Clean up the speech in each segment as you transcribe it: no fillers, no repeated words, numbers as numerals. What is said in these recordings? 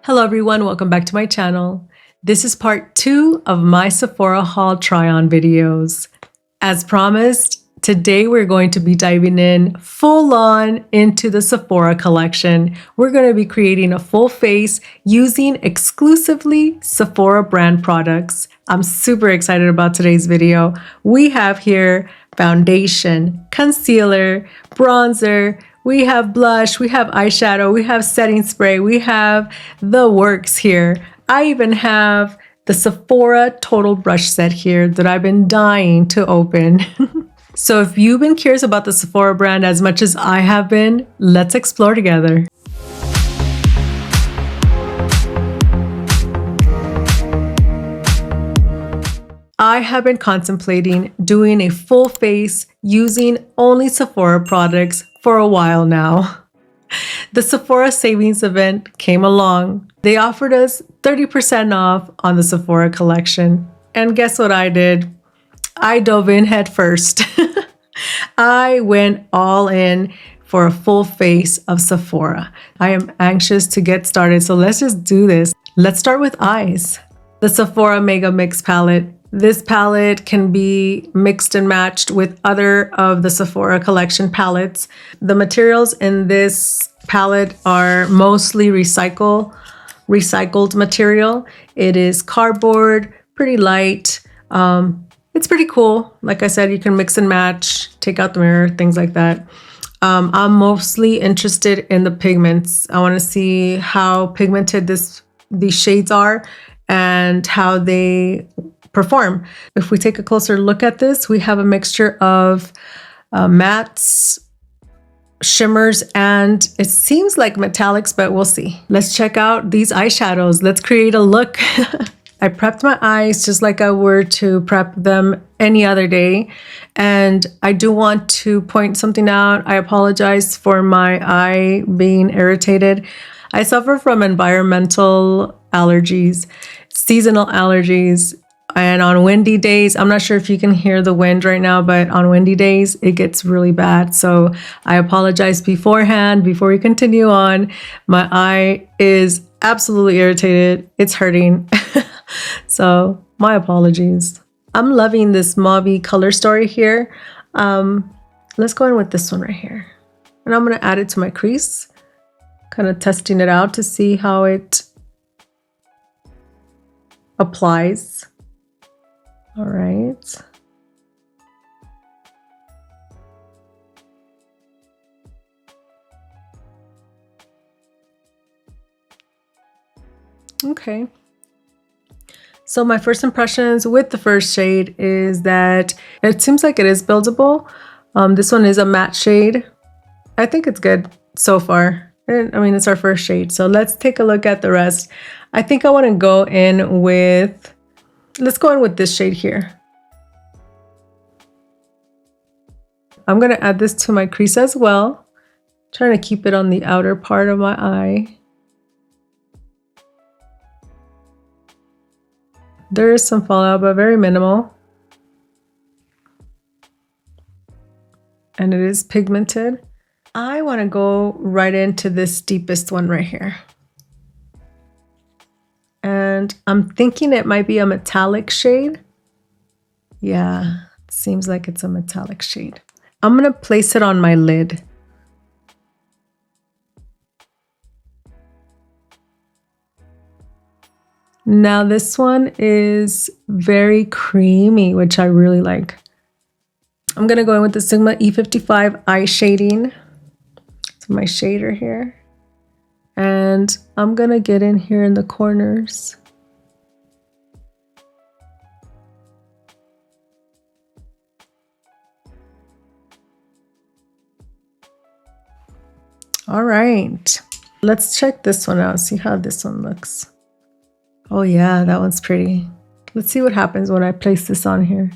Hello everyone, welcome back to my channel. This is part 2 of my Sephora haul try-on videos. As promised, today we're going to be diving in full on into the Sephora collection. We're going to be creating a full face using exclusively Sephora brand products. I'm super excited about today's video. We have here foundation, concealer, bronzer, we have blush, we have eyeshadow, we have setting spray, we have the works here. I even have the Sephora Total Brush Set here that I've been dying to open. So if you've been curious about the Sephora brand as much as I have been, let's explore together. I have been contemplating doing a full face using only Sephora products for a while now. The Sephora savings event came along. They offered us 30% off on the Sephora collection. And guess what I did? I dove in head first. I went all in for a full face of Sephora. I am anxious to get started, so let's just do this. Let's start with eyes. The Sephora Mega Mix palette. This palette can be mixed and matched with other of the Sephora collection palettes. The materials in this palette are mostly recycled material. It is cardboard, pretty light. It's pretty cool. Like I said, you can mix and match, take out the mirror, things like that. I'm mostly interested in the pigments. I want to see how pigmented these shades are and how they perform. If we take a closer look at this, we have a mixture of mattes, shimmers, and it seems like metallics, but we'll see. Let's check out these eyeshadows. Let's create a look. I prepped my eyes just like I were to prep them any other day. And I do want to point something out. I apologize for my eye being irritated. I suffer from environmental allergies, seasonal allergies. And on windy days, I'm not sure if you can hear the wind right now, but on windy days, it gets really bad. So I apologize beforehand. Before we continue on, my eye is absolutely irritated. It's hurting. So my apologies. I'm loving this mauve color story here. Let's go in with this one right here. And I'm going to add it to my crease, kind of testing it out to see how it applies. All right. Okay. So my first impressions with the first shade is that it seems like it is buildable. This one is a matte shade. I think it's good so far. And, I mean, it's our first shade. So let's take a look at the rest. I think I want to go in with... Let's go in with this shade here. I'm going to add this to my crease as well. Trying to keep it on the outer part of my eye. There is some fallout, but very minimal. And it is pigmented. I want to go right into this deepest one right here. And I'm thinking it might be a metallic shade. Yeah, it seems like it's a metallic shade. I'm going to place it on my lid. Now this one is very creamy, which I really like. I'm going to go in with the Sigma E55 eye shading. It's my shader here. And I'm going to get in here in the corners. All right. Let's check this one out, see how this one looks. Oh yeah, that one's pretty. Let's see what happens when I place this on here.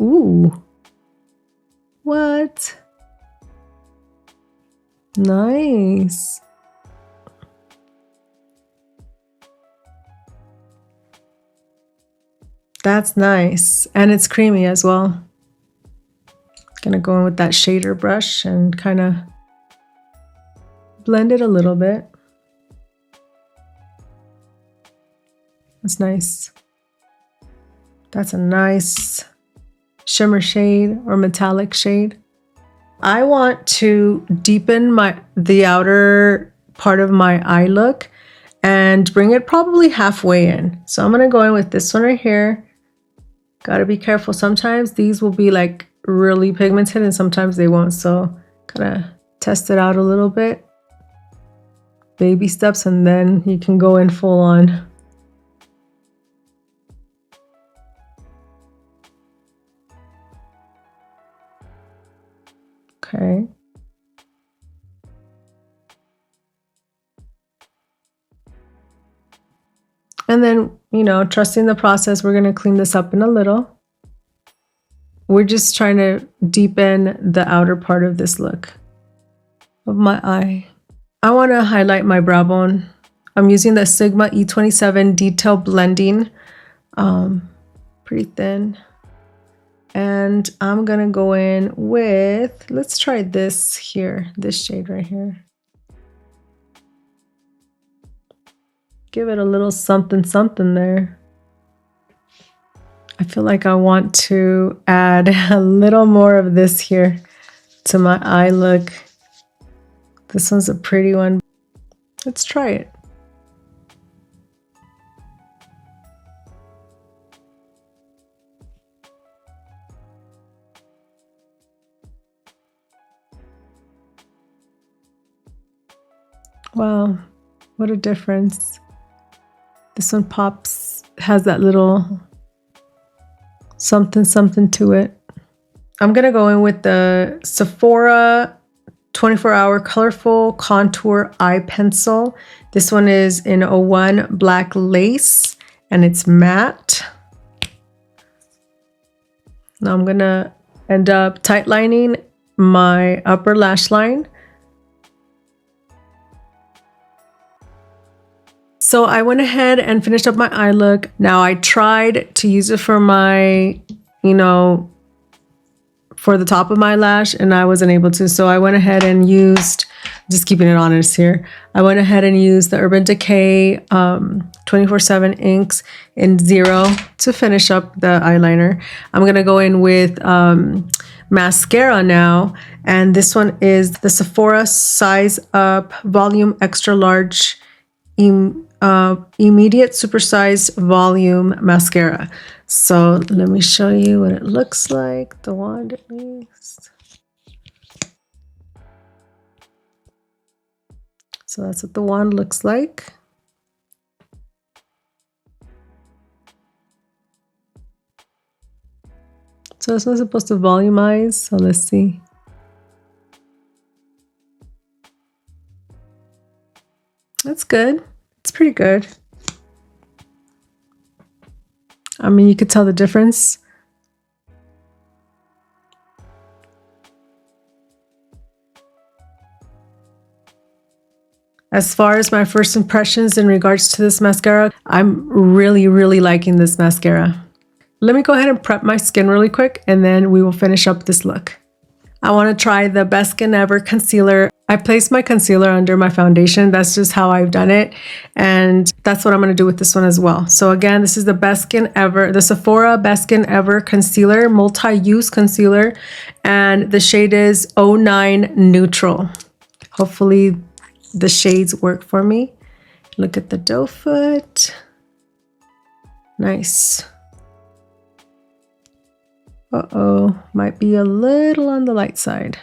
Ooh. What? Nice. That's nice. And it's creamy as well. Gonna go in with that shader brush and kind of blend it a little bit. That's nice. That's a nice shimmer shade or metallic shade. I want to deepen the outer part of my eye look and bring it probably halfway in. So I'm gonna go in with this one right here. Gotta be careful. Sometimes these will be like really pigmented and sometimes they won't. So gotta test it out a little bit. Baby steps, and then you can go in full on. Okay. And then, you know, trusting the process, we're going to clean this up in a little. We're just trying to deepen the outer part of this look of my eye. I want to highlight my brow bone. I'm using the Sigma E27 Detail Blending. Pretty thin. And I'm going to go in with, let's try this here, this shade right here. Give it a little something something there. I feel like I want to add a little more of this here to my eye look. This one's a pretty one. Let's try it. Wow, what a difference. This one pops, has that little something something to it. I'm gonna go in with the Sephora 24-hour colorful contour eye pencil. This one is in 01 black lace and it's matte. Now I'm gonna end up tight lining my upper lash line. So I went ahead and finished up my eye look. Now I tried to use it for my, you know, for the top of my lash and I wasn't able to. So I went ahead and used, just keeping it honest here, I went ahead and used the Urban Decay 24/7 inks in 0 to finish up the eyeliner. I'm gonna go in with mascara now, and this one is the Sephora Size Up Volume Extra Large Immediate Supersized Volume Mascara. So let me show you what it looks like, the wand at least. So that's what the wand looks like. So this one's supposed to volumize, so let's see. That's good. It's pretty good. I mean, you could tell the difference. As far as my first impressions in regards to this mascara, I'm really, really liking this mascara. Let me go ahead and prep my skin really quick and then we will finish up this look. I want to try the Best Skin Ever concealer. I placed my concealer under my foundation. That's just how I've done it. And that's what I'm going to do with this one as well. So again, this is the Best Skin Ever, the Sephora Best Skin Ever concealer, multi-use concealer. And the shade is 09 Neutral. Hopefully the shades work for me. Look at the doe foot. Nice. Uh-oh, might be a little on the light side.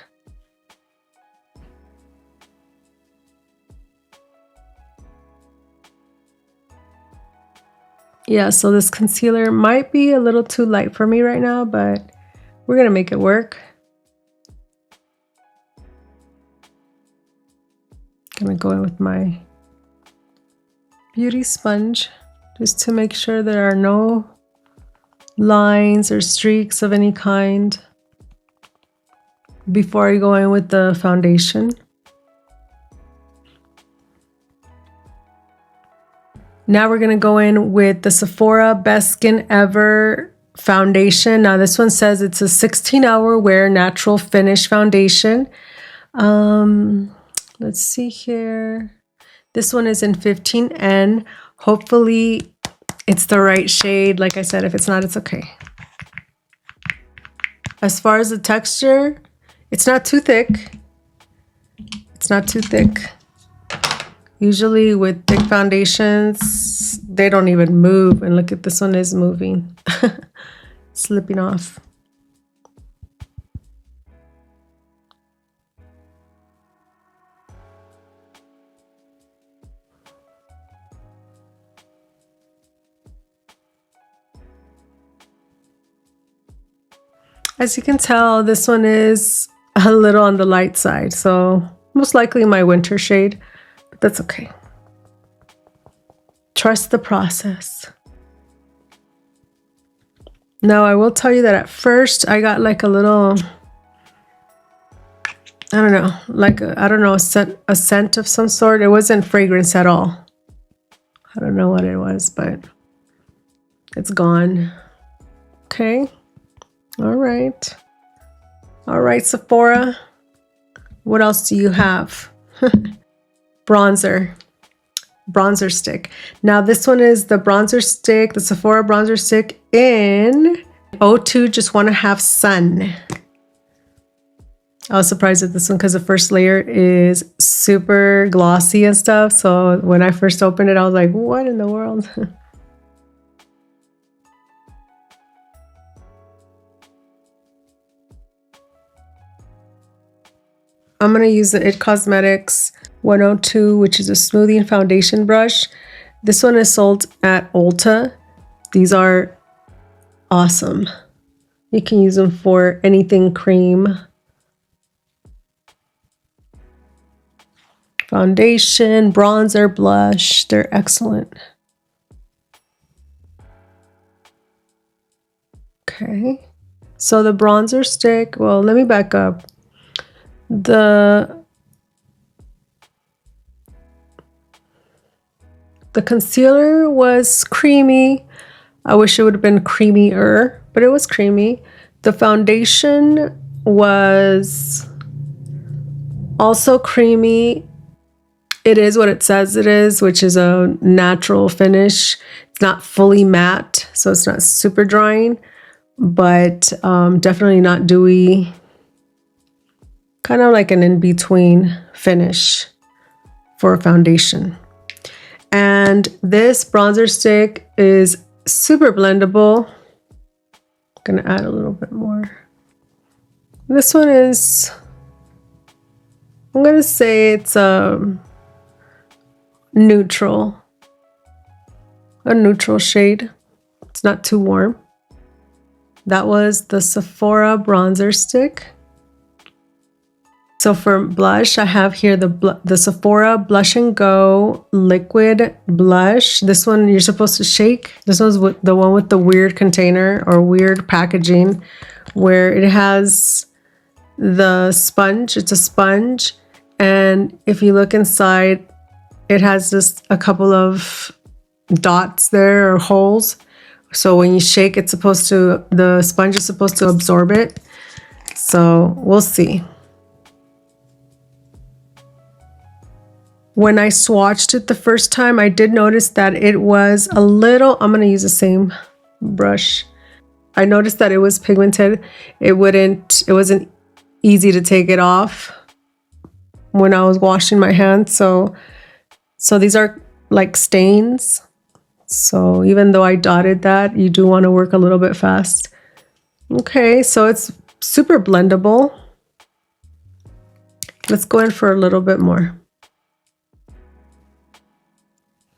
Yeah, so this concealer might be a little too light for me right now, but we're gonna make it work. Gonna go in with my beauty sponge just to make sure there are no lines or streaks of any kind before I go in with the foundation. Now we're going to go in with the Sephora Best Skin Ever foundation. Now this one says it's a 16-hour wear natural finish foundation. Let's see here. This one is in 15N. Hopefully it's the right shade. Like I said, if it's not, it's okay. As far as the texture, it's not too thick. It's not too thick. Usually with thick foundations, they don't even move. And look at this one is moving. Slipping off. As you can tell, this one is a little on the light side, so most likely my winter shade, but that's okay. Trust the process. Now, I will tell you that at first I got like a little, I don't know, like a scent of some sort. It wasn't fragrance at all. I don't know what it was, but it's gone. Okay. All right. All right, Sephora. What else do you have? Bronzer. Bronzer stick. Now this one is the bronzer stick, the Sephora bronzer stick in 02 Just Wanna Have Sun. I was surprised at this one because the first layer is super glossy and stuff. So when I first opened it, I was like, what in the world? I'm going to use the IT Cosmetics 102, which is a smoothing foundation brush. This one is sold at Ulta. These are awesome. You can use them for anything cream. Foundation, bronzer, blush. They're excellent. Okay. So the bronzer stick, well, let me back up. The concealer was creamy. I wish it would have been creamier, but it was creamy. The foundation was also creamy. It is what it says it is, which is a natural finish. It's not fully matte, so it's not super drying, but definitely not dewy. Kind of like an in-between finish for a foundation. And this bronzer stick is super blendable. I'm gonna add a little bit more. This one is, I'm gonna say it's a neutral shade. It's not too warm. That was the Sephora bronzer stick. So for blush, I have here the Sephora Blush and Go liquid blush. This one you're supposed to shake. This one's the one with the weird container or weird packaging where it has the sponge. It's a sponge. And if you look inside, it has just a couple of dots there or holes. So when you shake, the sponge is supposed to absorb it. So we'll see. When I swatched it the first time, I did notice that it was a little, I'm going to use the same brush. I noticed that it was pigmented. It wasn't easy to take it off when I was washing my hands. So these are like stains. So even though I dotted that, you do want to work a little bit fast. Okay, so it's super blendable. Let's go in for a little bit more.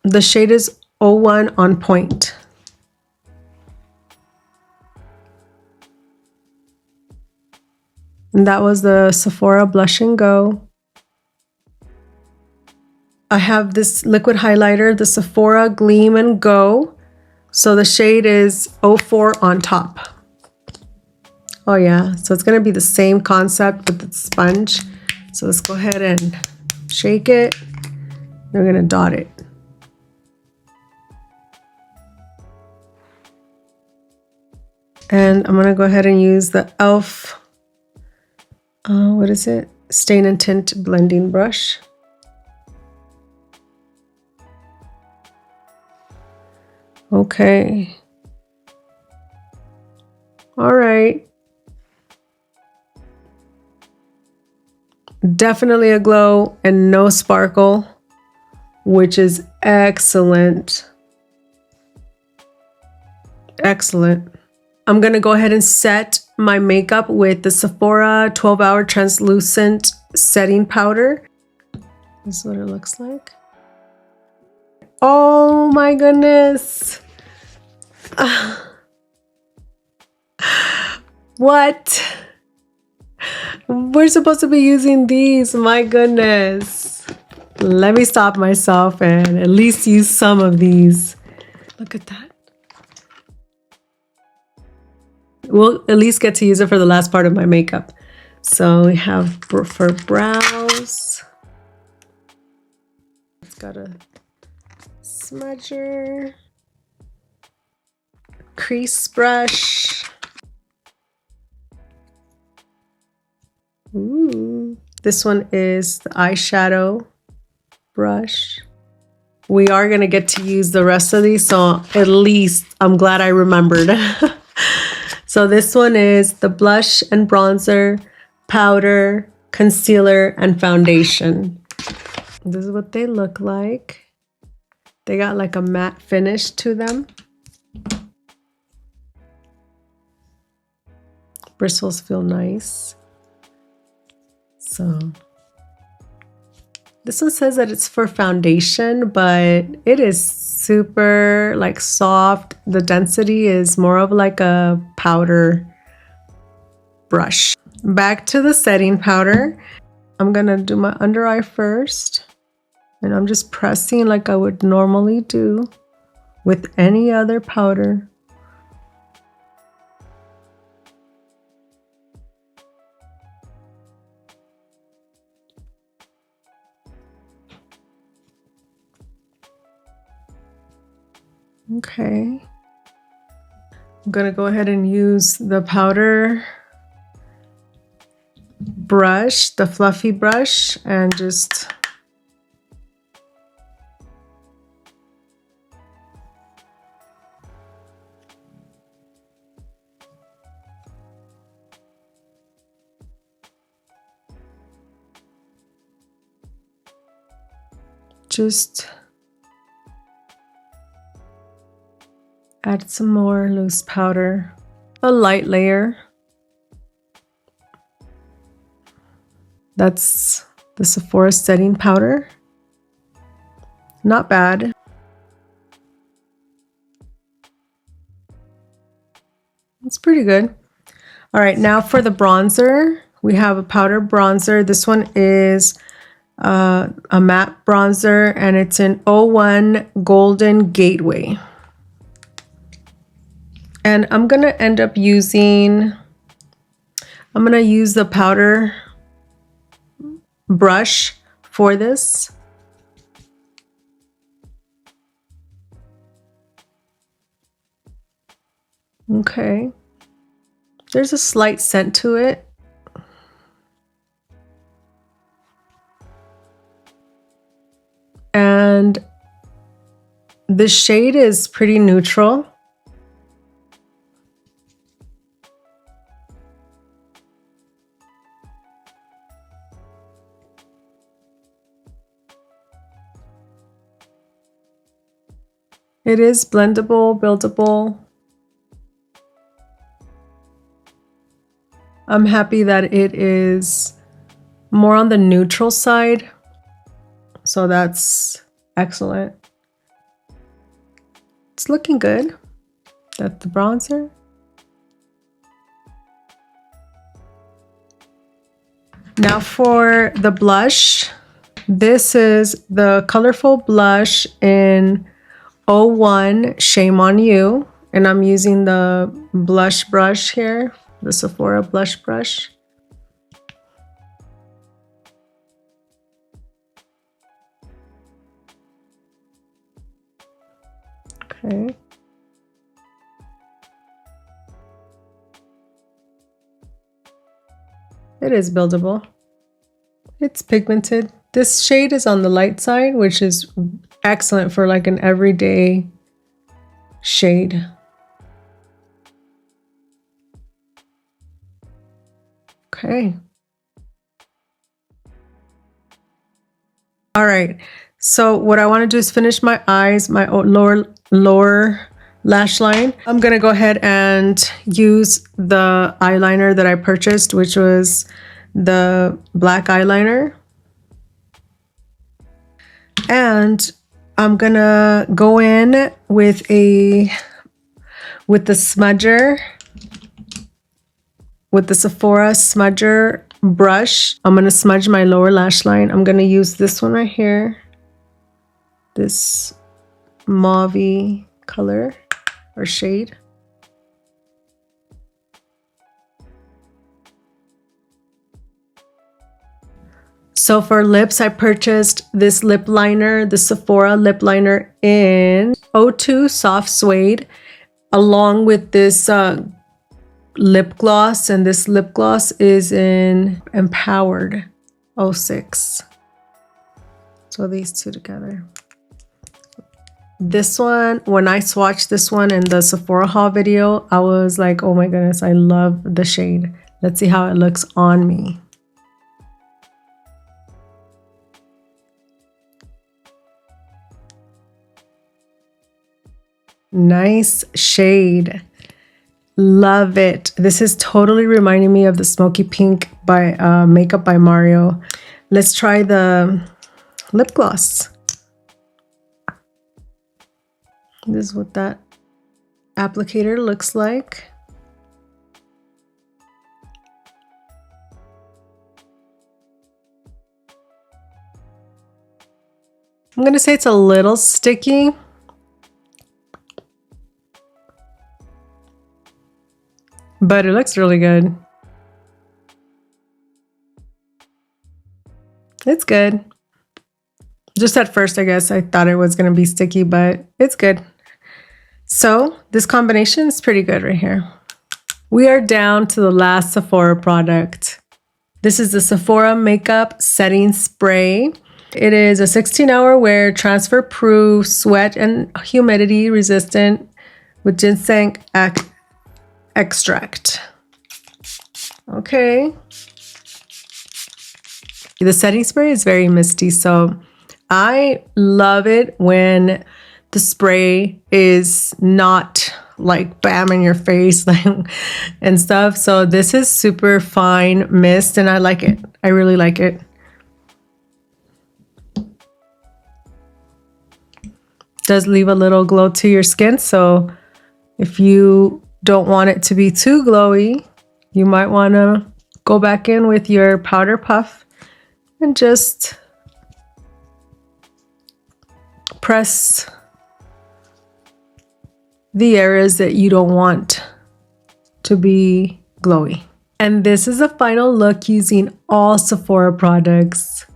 The shade is 01 On Point. And that was the Sephora Blush and Go. I have this liquid highlighter, the Sephora Gleam and Go. So the shade is 04 On Top. Oh yeah, so it's gonna be the same concept with the sponge. So let's go ahead and shake it. We're gonna dot it. And I'm gonna go ahead and use the e.l.f. What is it? Stain and Tint Blending Brush. Okay. All right. Definitely a glow and no sparkle, which is excellent. Excellent. I'm going to go ahead and set my makeup with the Sephora 12-hour translucent setting powder. This is what it looks like. Oh my goodness. What? We're supposed to be using these. My goodness. Let me stop myself and at least use some of these. Look at that. We'll at least get to use it for the last part of my makeup. So we have for brows. It's got a smudger, crease brush. Ooh. This one is the eyeshadow brush. We are going to get to use the rest of these, so at least I'm glad I remembered. So this one is the blush and bronzer, powder, concealer, and foundation. This is what they look like. They got like a matte finish to them. Bristles feel nice. So this one says that it's for foundation, but it is super like soft. The density is more of like a powder brush. Back to the setting powder. I'm gonna do my under eye first, and I'm just pressing like I would normally do with any other powder. Okay. I'm gonna go ahead and use the powder brush, the fluffy brush, and just add some more loose powder, a light layer. That's the Sephora setting powder. Not bad. It's pretty good. All right, now for the bronzer, we have a powder bronzer. This one is a matte bronzer, and it's in 01 Golden Gateway. And I'm going to end up using, I'm going to use the powder brush for this. Okay. There's a slight scent to it. And the shade is pretty neutral. It is blendable, buildable. I'm happy that it is more on the neutral side. So that's excellent. It's looking good. That's the bronzer. Now for the blush. This is the colorful blush in 01 Shame on You, and I'm using the blush brush here, the Sephora blush brush. Okay. It is buildable. It's pigmented. This shade is on the light side, which is excellent for like an everyday shade. Okay. All right. So what I want to do is finish my eyes, my lower lash line. I'm going to go ahead and use the eyeliner that I purchased, which was the black eyeliner. And I'm going to go in with the smudger, with the Sephora smudger brush. I'm going to smudge my lower lash line. I'm going to use this one right here. This mauve color or shade. So for lips, I purchased this lip liner, the Sephora lip liner in 02 Soft Suede, along with this lip gloss, and this lip gloss is in Empowered 06. So these two together. This one, when I swatched this one in the Sephora haul video, I was like, oh my goodness, I love the shade. Let's see how it looks on me. Nice shade. Love it. This is totally reminding me of the Smoky Pink by Makeup by Mario. Let's try the lip gloss. This is what that applicator looks like. I'm going to say it's a little sticky. But it looks really good. It's good. Just at first, I guess, I thought it was going to be sticky, but it's good. So this combination is pretty good right here. We are down to the last Sephora product. This is the Sephora Makeup Setting Spray. It is a 16-hour wear, transfer proof, sweat and humidity resistant with ginseng extract. Okay. The setting spray is very misty, so I love it when the spray is not like bam in your face and stuff. So this is super fine mist and I like it. I really like it. Does leave a little glow to your skin, so if you don't want it to be too glowy, you might want to go back in with your powder puff and just press the areas that you don't want to be glowy. And this is a final look using all Sephora products.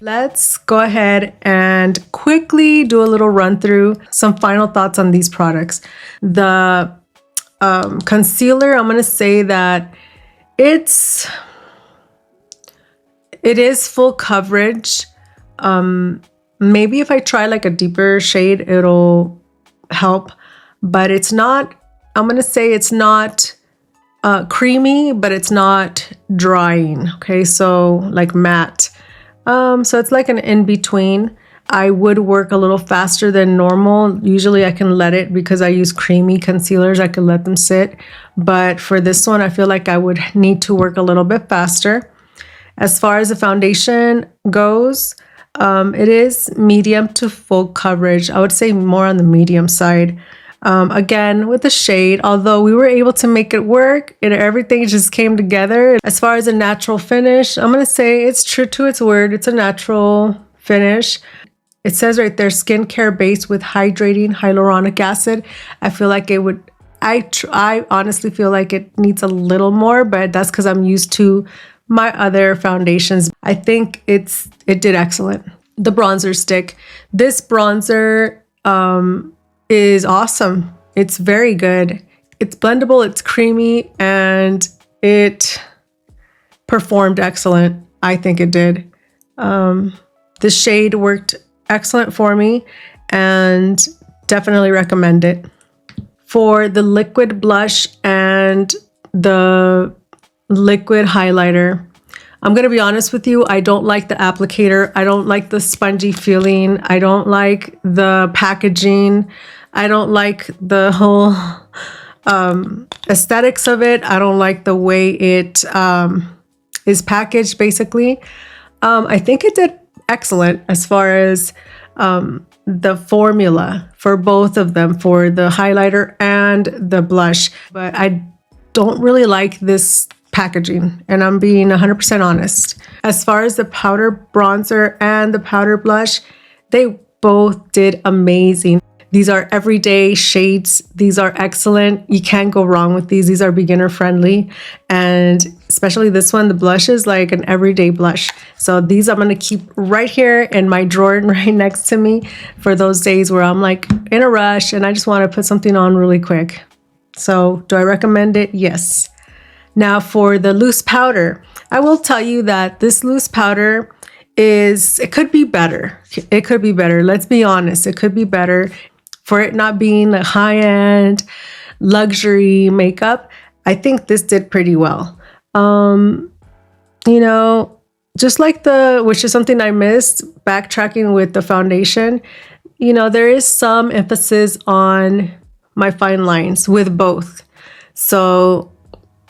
Let's go ahead and quickly do a little run through some final thoughts on these products. The concealer, I'm going to say that it is full coverage. Maybe if I try like a deeper shade, it'll help, but it's not, I'm going to say it's not creamy, but it's not drying. Okay. So like matte. So it's like an in-between. I would work a little faster than normal. Usually I can let it, because I use creamy concealers, I can let them sit. But for this one, I feel like I would need to work a little bit faster. As far as the foundation goes, it is medium to full coverage. I would say more on the medium side. Again, with the shade, although we were able to make it work, everything just came together. As far as a natural finish, I'm going to say it's true to its word. It's a natural finish. It says right there, skincare base with hydrating hyaluronic acid. I feel like it would, I honestly feel like it needs a little more, but that's because I'm used to my other foundations. I think it did excellent. The bronzer stick. This bronzer, is awesome. It's very good. It's blendable, it's creamy, and it performed excellent. I think it did. This shade worked excellent for me and definitely recommend it. For the liquid blush and the liquid highlighter, I'm going to be honest with you, I don't like the applicator. I don't like the spongy feeling. I don't like the packaging. I don't like the whole aesthetics of it. I don't like the way it is packaged, basically. I think it did excellent as far as the formula for both of them, for the highlighter and the blush. But I don't really like this packaging, and I'm being 100% honest. As far as the powder bronzer and the powder blush, they both did amazing. These are everyday shades. These are excellent. You can't go wrong with these. These are beginner friendly. And especially this one, the blush is like an everyday blush. So these I'm going to keep right here in my drawer right next to me for those days where I'm like in a rush and I just want to put something on really quick. So do I recommend it? Yes. Now for the loose powder, I will tell you that this loose powder it could be better. It could be better. Let's be honest. It could be better. For it not being a high-end luxury makeup, I think this did pretty well. Just like which is something I missed, backtracking with the foundation, there is some emphasis on my fine lines with both. So,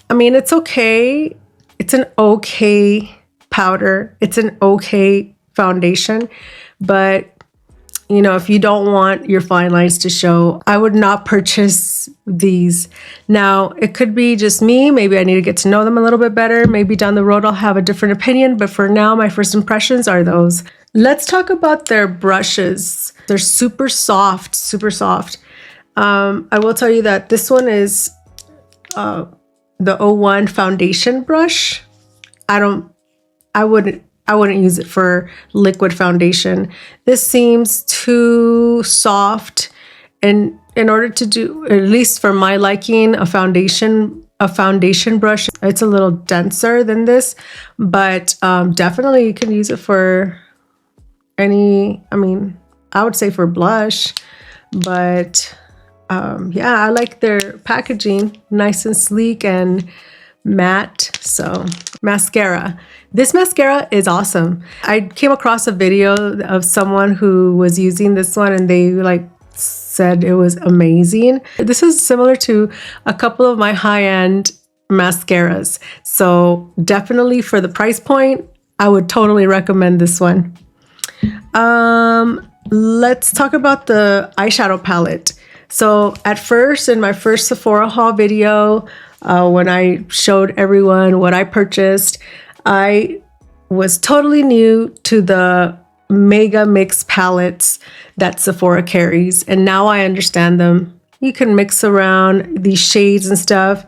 I mean, it's okay. It's an okay powder. It's an okay foundation, but if you don't want your fine lines to show, I would not purchase these. Now, it could be just me. Maybe I need to get to know them a little bit better. Maybe down the road I'll have a different opinion. But for now, my first impressions are those. Let's talk about their brushes. They're super soft, super soft. I will tell you that this one is the 01 foundation brush. I wouldn't use it for liquid foundation. This seems too soft, and in order to do, at least for my liking, a foundation brush, it's a little denser than this, but definitely you can use it for I would say for blush, but yeah, I like their packaging, nice and sleek and matte. So mascara. This mascara is awesome. I came across a video of someone who was using this one and they said it was amazing. This is similar to a couple of my high-end mascaras. So definitely for the price point, I would totally recommend this one. Let's talk about the eyeshadow palette. So at first, in my first Sephora haul video, when I showed everyone what I purchased, I was totally new to the mega mix palettes that Sephora carries, and now I understand them. You can mix around these shades and stuff.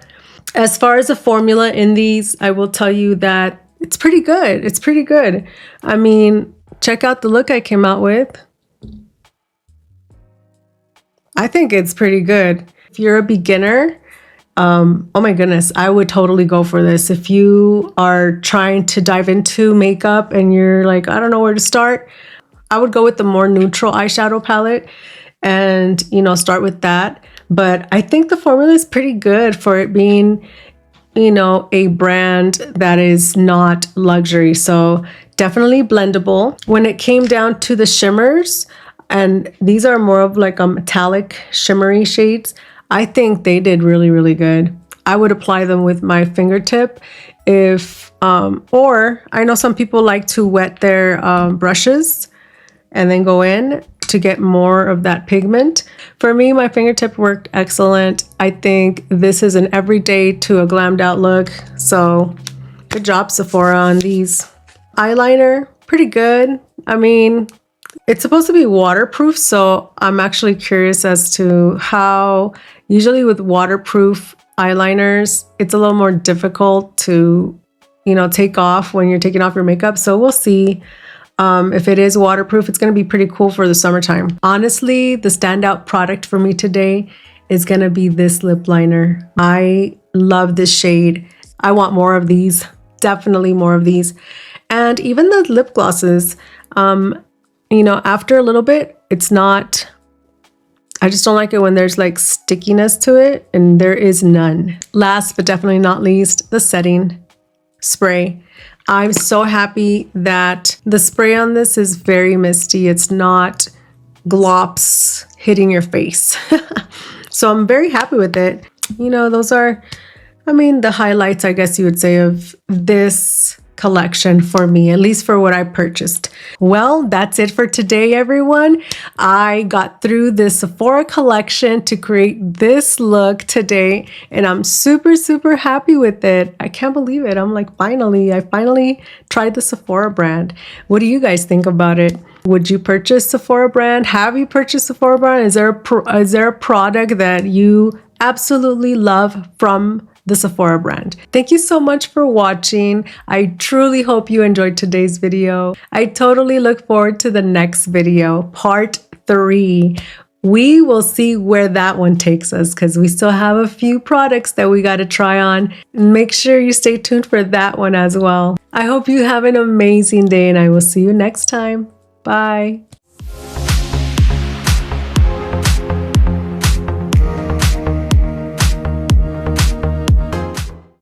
As far as the formula in these, I will tell you that it's pretty good. It's pretty good. I mean, check out the look I came out with. I think it's pretty good. If you're a beginner, oh my goodness, I would totally go for this. If you are trying to dive into makeup and you're like, I don't know where to start, I would go with the more neutral eyeshadow palette and, start with that. But I think the formula is pretty good for it being, a brand that is not luxury. So definitely blendable. When it came down to the shimmers, and these are more of like a metallic shimmery shades, I think they did really, really good. I would apply them with my fingertip or I know some people like to wet their brushes and then go in to get more of that pigment. For me, my fingertip worked excellent. I think this is an everyday to a glammed out look. So good job, Sephora, on these. Eyeliner, pretty good. I mean, it's supposed to be waterproof, so I'm actually curious as to how, usually with waterproof eyeliners, it's a little more difficult to, take off when you're taking off your makeup. So we'll see. If it is waterproof, it's going to be pretty cool for the summertime. Honestly, the standout product for me today is going to be this lip liner. I love this shade. I want more of these, definitely more of these. And even the lip glosses, you know, after a little bit, it's not, I just don't like it when there's like stickiness to it, and there is none. Last but definitely not least, the setting spray. I'm so happy that the spray on this is very misty. It's not glops hitting your face. So I'm very happy with it. You know, those are, I mean, the highlights, I guess you would say, of this collection for me, at least for what I purchased. Well, that's it for today, everyone. I got through the Sephora collection to create this look today, and I'm super, super happy with it. I can't believe it. I'm like, I finally tried the Sephora brand. What do you guys think about it? Would you purchase Sephora brand? Have you purchased Sephora brand? Is there a product that you absolutely love from the Sephora brand? Thank you so much for watching. I truly hope you enjoyed today's video. I totally look forward to the next video, part 3. We will see where that one takes us because we still have a few products that we got to try on. Make sure you stay tuned for that one as well. I hope you have an amazing day, and I will see you next time. Bye.